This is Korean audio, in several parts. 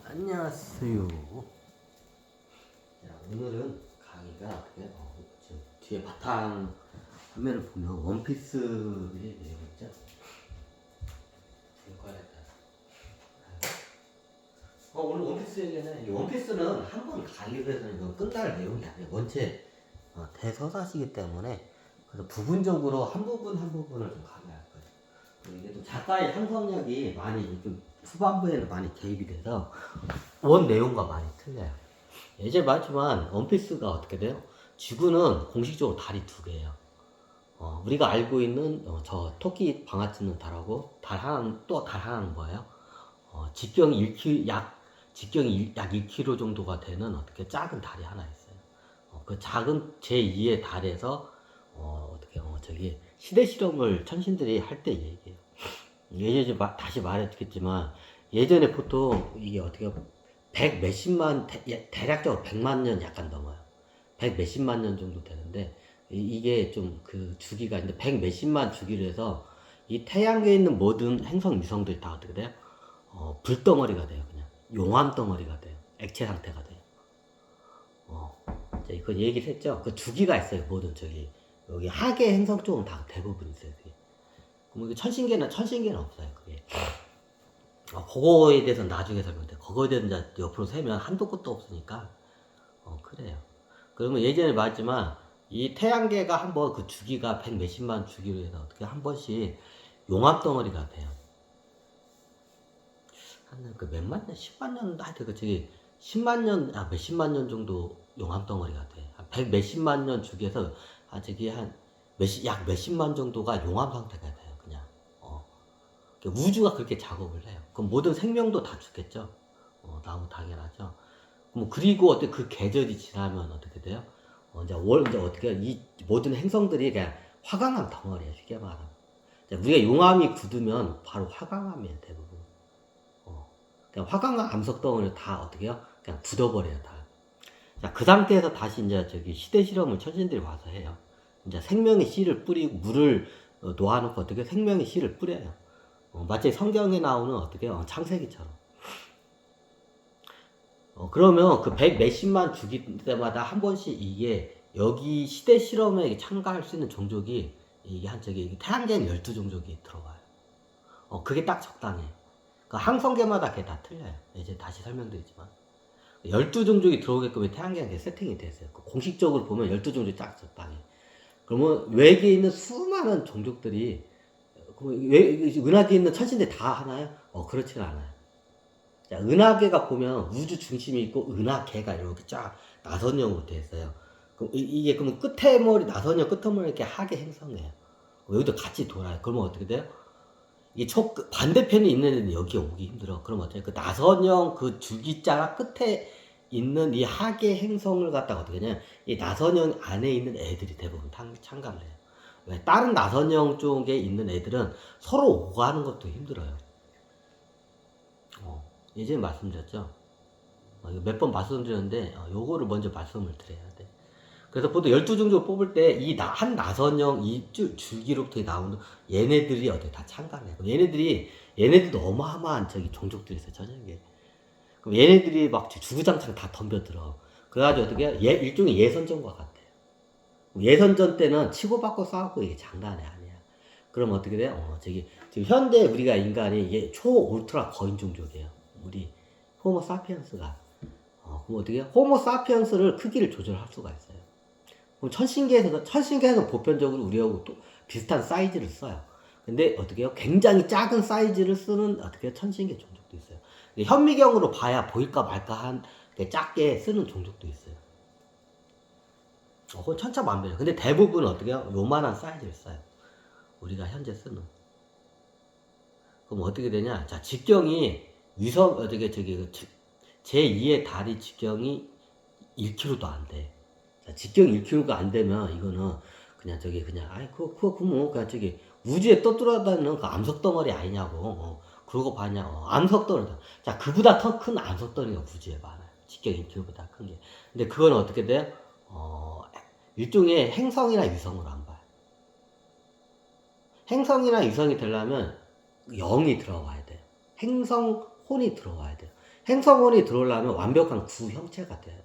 안녕하세요. 자, 오늘은 강의가 지금 뒤에 바탕 화면을 보면 원피스의 내용이죠. 오늘 원피스 얘기는 원피스는 한 번 강의를 해서 이건 끝날 내용이 아니에요. 원체 대서사시기 때문에 그래서 부분적으로 한 부분을 좀 강의할 거예요. 이게 또 작가의 상상력이 많이 좀 후반부에는 많이 개입이 돼서 원 내용과 많이 틀려요. 예전에 말했지만 원피스가 어떻게 돼요? 지구는 공식적으로 달이 두 개예요. 우리가 알고 있는 저 토끼 방아 찧는 달하고 달 하나는 뭐예요? 직경이 1km 정도가 되는 어떻게 작은 달이 하나 있어요. 그 작은 제2의 달에서 저기 시대 실험을 천신들이 할 때 얘기해요. 예전에 다시 말했겠지만 예전에 보통 이게 어떻게 100 몇십만 대략적으로 100만 년 약간 넘어요. 100 몇십만 년 정도 되는데 이게 좀 그 주기가 있는데 100 몇십만 주기로 해서 이 태양계에 있는 모든 행성 위성들이 다 어떻게 돼요? 불덩어리가 돼요. 그냥 용암 덩어리가 돼요. 액체 상태가 돼요. 그 얘기를 했죠. 그 주기가 있어요. 모든 저기 여기 하계 행성 쪽은 다 대부분 있어요. 그게. 그럼 천신계는 없어요. 그게. 그거에 대해서 나중에 설명돼. 그거에 대해서 이제 옆으로 세면 한도 끝도 없으니까 그래요. 그러면 예전에 말했지만 이 태양계가 한번 그 주기가 100 몇십만 주기로 해서 어떻게 한 번씩 용암 덩어리가 돼요. 한 그 몇만 년, 10만 년, 하여튼 그 저기 10만 년, 몇십만 년 정도 용암 덩어리가 돼. 100 몇십만 년 주기에서 저기 약 몇십만 정도가 용암 상태가 돼요. 그냥 우주가 그렇게 작업을 해요. 그럼 모든 생명도 다 죽겠죠. 너무 당연하죠. 그리고 어떻게 그 계절이 지나면 어떻게 돼요? 이제 어떻게 이 모든 행성들이 그냥 화강암 덩어리예요. 쉽게 말하면. 우리가 용암이 굳으면 바로 화강암이에요. 대부분. 그냥 화강암 암석 덩어리 다 어떻게 해요? 그냥 굳어버려요. 다. 자, 그 상태에서 다시 이제 저기 시대 실험을 천신들이 와서 해요. 이제 생명의 씨를 뿌리고 물을 놓아놓고 어떻게 생명의 씨를 뿌려요. 마치 성경에 나오는 어떻게 창세기처럼. 그러면 그 100 몇십만 주기 때마다 한 번씩 이게 여기 시대 실험에 참가할 수 있는 종족이 이게 저기 태양계는 12종족이 들어가요. 그게 딱 적당해. 그 항성계마다 그게 다 틀려요. 이제 다시 설명드리지만. 12종족이 들어오게끔 태양계가 세팅이 됐어요. 공식적으로 보면 12종족이 딱 적당해. 그러면 외계에 있는 수많은 종족들이 은하계에 있는 천신들 다 하나요? 그렇지는 않아요. 자, 은하계가 보면 우주 중심이 있고 은하계가 이렇게 쫙 나선형으로 되어 있어요. 그럼 이게 그러면 나선형 끝머리 이렇게 하계 행성이에요. 여기도 같이 돌아요. 그러면 어떻게 돼요? 이 반대편에 있는 애들은 여기 오기 힘들어. 그럼 어떻게 그 나선형 그 줄기자락 끝에 있는 이 하계 행성을 갖다가 어떻게 하냐? 이 나선형 안에 있는 애들이 대부분 참가를 해요. 왜? 다른 나선형 쪽에 있는 애들은 서로 오고 하는 것도 힘들어요. 예전에 말씀드렸죠. 몇 번 말씀드렸는데 요거를 먼저 말씀을 드려야 돼. 그래서 보통 12종족 뽑을 때 이 한 나선형 이 줄기로부터 나오는 얘네들이 어떻게 다 참가를 해요. 얘네들도 어마어마한 저기 종족들이 있어요. 저녁에. 그럼 얘네들이 막 주구장창 다 덤벼들어. 그래가지고 어떻게 해요? 일종의 예선전과 같아요. 예선전 때는 치고받고 싸우고 이게 장난이 아니야. 그럼 어떻게 돼요? 지금 현대 우리가 인간이 이게 초 울트라 거인 종족이에요. 우리 호모 사피엔스가. 그럼 어떻게 해요? 호모 사피엔스를 크기를 조절할 수가 있어요. 그럼 천신계에서 보편적으로 우리하고 또 비슷한 사이즈를 써요. 근데 어떻게 해요? 굉장히 작은 사이즈를 쓰는 어떻게 해요? 천신계 종족도 있어요. 현미경으로 봐야 보일까 말까 한 작게 쓰는 종족도 있어요. 그건 천차만별이에요. 근데 대부분 어떻게 해요? 요만한 사이즈를 써요. 우리가 현재 쓰는. 그럼 어떻게 되냐? 자, 직경이 제2의 달이 직경이 1km도 안 돼. 자, 직경 1km가 안 되면 이거는 그냥 우주에 떠돌아다니는 그 암석덩어리 아니냐고. 그러고 봤냐. 암석덩어리. 자, 그보다 더 큰 암석덩어리가 우주에 많아요. 직경 1km보다 큰 게. 근데 그건 어떻게 돼요? 일종의 행성이나 위성으로 안 봐요. 행성이나 위성이 되려면 0이 들어와야 돼요. 행성 혼이 들어와야 돼요. 행성운이 들어오려면 완벽한 구 형체가 돼야 돼.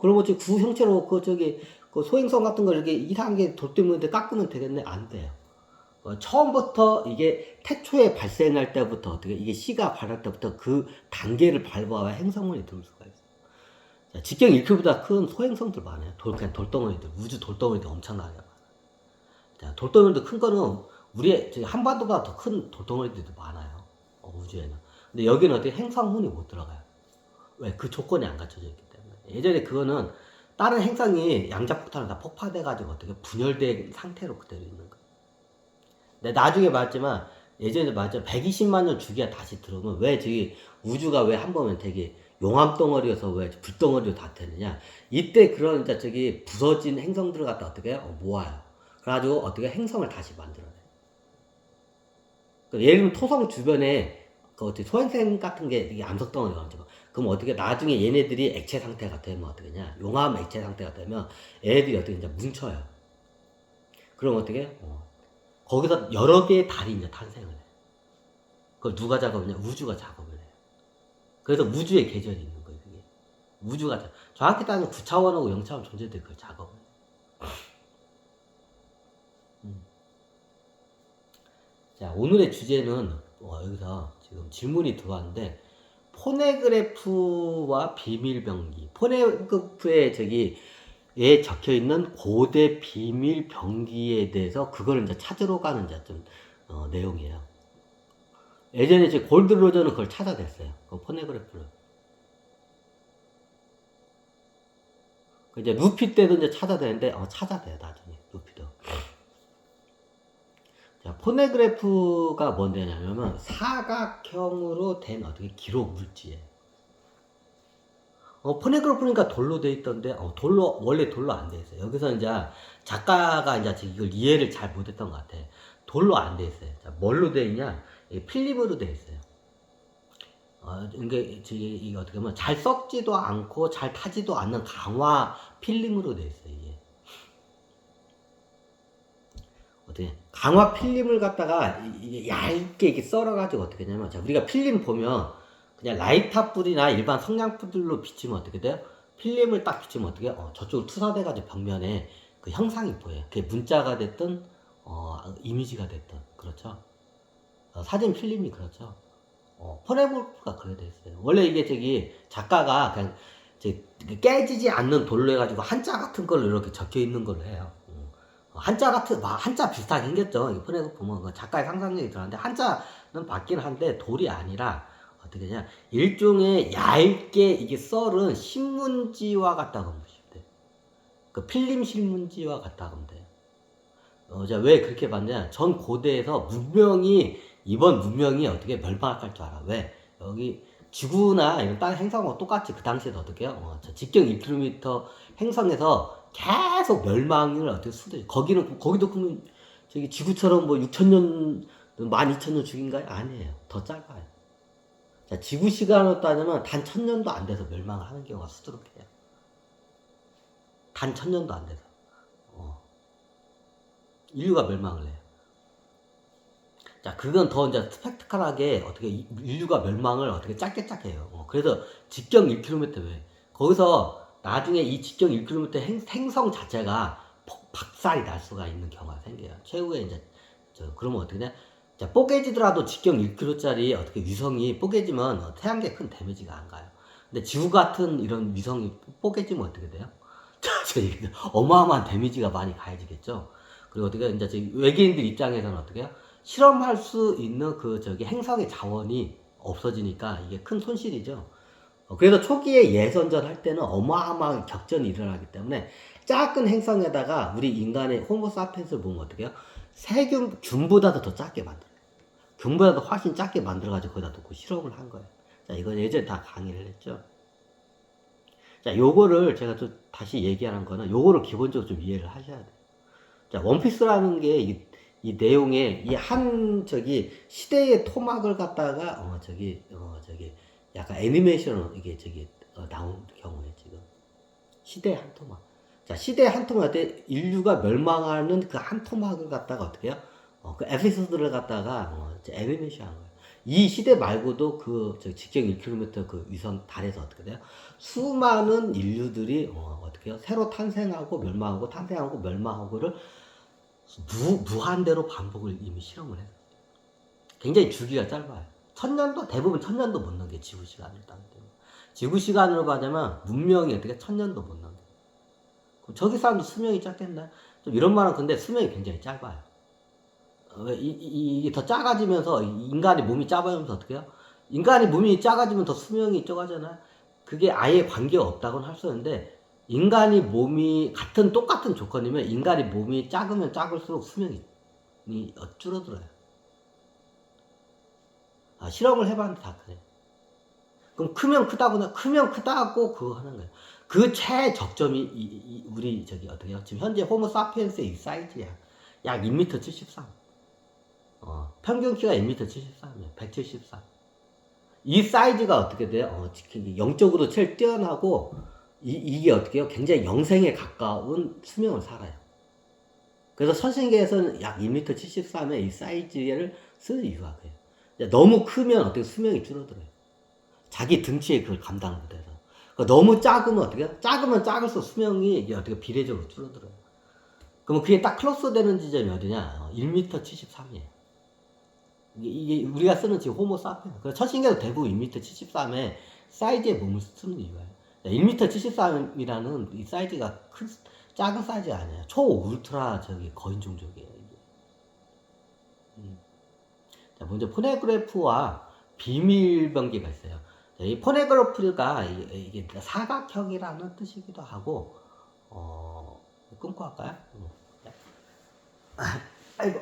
그러면 지금 구 형체로 그 소행성 같은 거 이렇게 이상한 게 돌덩이인데 깎으면 되겠네? 안 돼요. 처음부터 이게 태초에 발생할 때부터 어떻게 이게 씨가 발할 때부터 그 단계를 밟아야 행성운이 들어올 수가 있어요. 자, 직경 1km보다 큰 소행성들 많아요. 그냥 돌덩어리들, 우주 돌덩어리들 엄청나게 많아요. 자, 돌덩어리도 큰 거는 우리의 한반도보다 더 큰 돌덩어리들도 많아요. 우주에는. 근데 여기는 어떻게 행성운이 못 들어가요. 왜? 그 조건이 안 갖춰져 있기 때문에. 예전에 그거는 다른 행성이 양자폭탄을 다 폭파돼가지고 어떻게 분열된 상태로 그대로 있는 거예요. 근데 나중에 말했지만, 예전에 말했지만 120만 년 주기가 다시 들어오면 왜 우주가 왜 한 번은 되게 용암덩어리여서 왜 불덩어리로 다 되느냐. 이때 그런 부서진 행성들을 갖다 어떻게 해요? 모아요. 그래가지고 어떻게 행성을 다시 만들어내요. 예를 들면 토성 주변에 소행성 같은 게 이게 암석덩어리가 가지고 그럼 어떻게 나중에 얘네들이 액체 상태가 되면 어떻게 냐 용암 액체 상태가 되면 얘네들이 어떻게 이제 뭉쳐요. 그럼 어떻게 거기서 여러 개의 달이 이제 탄생을 해요. 그걸 누가 작업을 하냐? 우주가 작업을 해요. 그래서 우주의 계절이 있는 거예요. 그게 우주가 정확히 따지면 9차원하고 0차원 존재들이 그걸 작업을 해요. 자, 오늘의 주제는 여기서 지금 질문이 들어왔는데 포네그래프와 비밀병기. 포네그래프에 에 적혀 있는 고대 비밀병기에 대해서 그걸 이제 찾으러 가는 좀 내용이에요. 예전에 골드로저는 그걸 찾아냈어요. 그 포네그래프를. 이제 루피 때도 이제 찾아내는데 찾아내요 나중에 루피도. 자, 포네그래프가 뭔데냐면 사각형으로 된 어떻게 기록 물지예요. 포네그래프니까 돌로 돼 있던데 원래 돌로 안 돼 있어요. 여기서 이제 작가가 이제 이걸 이해를 잘 못했던 것 같아. 돌로 안 돼 있어요. 자, 뭘로 돼 있냐? 필름으로 돼 있어요. 이게 어떻게 보면 잘 썩지도 않고 잘 타지도 않는 강화 필름으로 돼 있어요. 이게. 어떻게 강화 필름을 갖다가 얇게 이렇게 썰어가지고 어떻게 하냐면, 자, 우리가 필름 보면 그냥 라이터 불이나 일반 성냥불들로 비치면 어떻게 돼요? 필름을 딱 비치면 어떻게 해요? 저쪽으로 투사돼가지고 벽면에 그 형상이 보여요. 그게 문자가 됐든 이미지가 됐든. 그렇죠? 사진 필름이 그렇죠. 포네그래프가 그래 돼 있어요. 원래 이게 작가가 그냥 깨지지 않는 돌로 해가지고 한자 같은 걸로 이렇게 적혀 있는 걸로 해요. 한자 비슷하게 생겼죠. 포네그래프 보면 작가의 상상력이 들어가는데 한자는 맞긴 한데 돌이 아니라 어떻게 하냐, 일종의 얇게 이게 썰은 신문지와 같다고 보시면 돼요. 그 필름 신문지와 같다고 보면 돼요. 자, 왜 그렇게 봤냐? 전 고대에서 이번 문명이 어떻게 멸망할 줄 알아. 왜? 여기 지구나 이런 다른 행성하고 똑같이 그 당시에도 어떻게 해요? 직경 1km 행성에서 계속 멸망을 어떻게 거기도 그러면 지구처럼 뭐 6,000년, 12,000년 주기인가요? 아니에요. 더 짧아요. 자, 지구 시간으로 따지면 단 1,000년도 안 돼서 멸망을 하는 경우가 수두룩해요. 단 1,000년도 안 돼서. 인류가 멸망을 해요. 자, 그건 더 이제 스펙트컬하게 어떻게 인류가 멸망을 어떻게 짧게 해요. 그래서 직경 1km 왜? 거기서 나중에 이 직경 1km 행성 자체가 박살이 날 수가 있는 경우가 생겨요. 최후에 이제 그러면 어떻게 돼? 자, 뽀개지더라도 직경 1km짜리 어떻게 위성이 뽀개지면 태양계에 큰 데미지가 안 가요. 근데 지구 같은 이런 위성이 뽀개지면 어떻게 돼요? 어마어마한 데미지가 많이 가해지겠죠. 그리고 어떻게 이제 외계인들 입장에서는 어떻게 해요? 실험할 수 있는 행성의 자원이 없어지니까 이게 큰 손실이죠. 그래서 초기에 예선전 할 때는 어마어마한 격전이 일어나기 때문에 작은 행성에다가 우리 인간의 호모사피엔스를 보면 어떻게 해요? 균보다도 더 작게 만들어요. 균보다도 훨씬 작게 만들어가지고 거기다 놓고 실험을 한 거예요. 자, 이건 예전에 다 강의를 했죠. 자, 요거를 제가 또 다시 얘기하는 거는 요거를 기본적으로 좀 이해를 하셔야 돼요. 자, 원피스라는 게 이 내용에 시대의 토막을 갖다가 약간 애니메이션으로 이게 나온 경우에 지금 시대의 한 토막. 자, 시대의 한 토막 때 인류가 멸망하는 그 한 토막을 갖다가 어떻게 해요? 그 에피소드를 갖다가 애니메이션 한 거예요. 이 시대 말고도 직경 1km 그 위성 달에서 어떻게 돼요? 수많은 인류들이 어떻게 해요? 새로 탄생하고 멸망하고 탄생하고 멸망하고를 무한대로 반복을 이미 실험을 해요. 굉장히 주기가 짧아요. 대부분 1000년도 못 넘게 지구 시간을 따기 때문에. 지구 시간으로 가자면 문명이 어떻게 1000년도 못 넘게. 그럼 저기 사람도 수명이 짧겠나? 좀 이런 말은 근데 수명이 굉장히 짧아요. 이게 더 작아지면서 인간의 몸이 작아지면서 어떻게 해요? 인간의 몸이 작아지면 더 수명이 적어지잖아요. 그게 아예 관계가 없다고는 할 수 있는데 인간이 몸이 똑같은 조건이면 인간의 몸이 작으면 작을수록 수명이 줄어들어요. 실험을 해봤는데 다 그래. 그럼 크면 크다고 그거 하는 거예요. 그 최적점이 우리 어떻게요? 지금 현재 호모 사피엔스의 이 사이즈야. 약 2m 73. 평균 키가 2m 73이에요. 173. 이 사이즈가 어떻게 돼요? 영적으로 제일 뛰어나고 이게 어떻게 해요? 굉장히 영생에 가까운 수명을 살아요. 그래서 선신계에서는 약 2m 73의 이 사이즈를 쓰는 이유가 그래요. 너무 크면 어떻게 수명이 줄어들어요. 자기 등치에 그걸 감당을 못해서. 그러니까 너무 작으면 어떻게 해요? 작으면 작을수록 수명이 이게 어떻게 비례적으로 줄어들어요. 그러면 그게 딱 클로스 되는 지점이 어디냐? 1m 73이에요. 이게 우리가 쓰는 지금 호모 사피엔스. 그래서 첫신계도 대부분 1m 73의 사이즈의 몸을 쓰는 이유예요. 1m 73이라는 이 사이즈가 작은 사이즈가 아니에요. 초 울트라 거인 종족이에요. 이게. 자, 먼저 포네그래프와 비밀병기가 있어요. 이 포네그래프가 이게 사각형이라는 뜻이기도 하고, 끊고 할까요? 아이고.